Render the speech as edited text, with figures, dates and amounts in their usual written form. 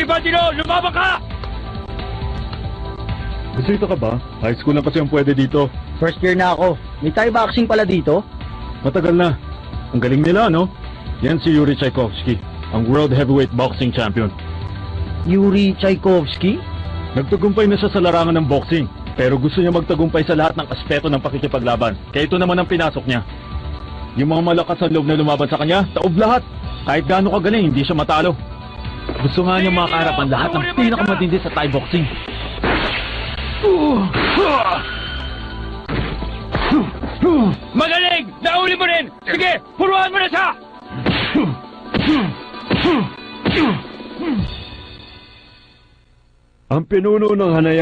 Sige, Bandino! Lumaban ka! Bisita ka ba? High school lang kasi ang pwede dito. First year na ako. May Thai boxing pala dito? Matagal na. Ang galing nila, no? Yan si Yuri Tchaikovsky, ang World Heavyweight Boxing Champion. Yuri Tchaikovsky? Nagtagumpay na siya sa larangan ng boxing, pero gusto niya magtagumpay sa lahat ng aspeto ng pakikipaglaban. Kaya ito naman ang pinasok niya. Yung mga malakas ang loob na lumaban sa kanya, taob lahat. Kahit gaano kagaling, hindi siya matalo. Gusto nga niya makakarap ang lahat ng pinakamatindi sa Thai boxing. Magaling! Nauli mo rin! Sige, puruan mo na siya! Ang pinuno ng Hanayam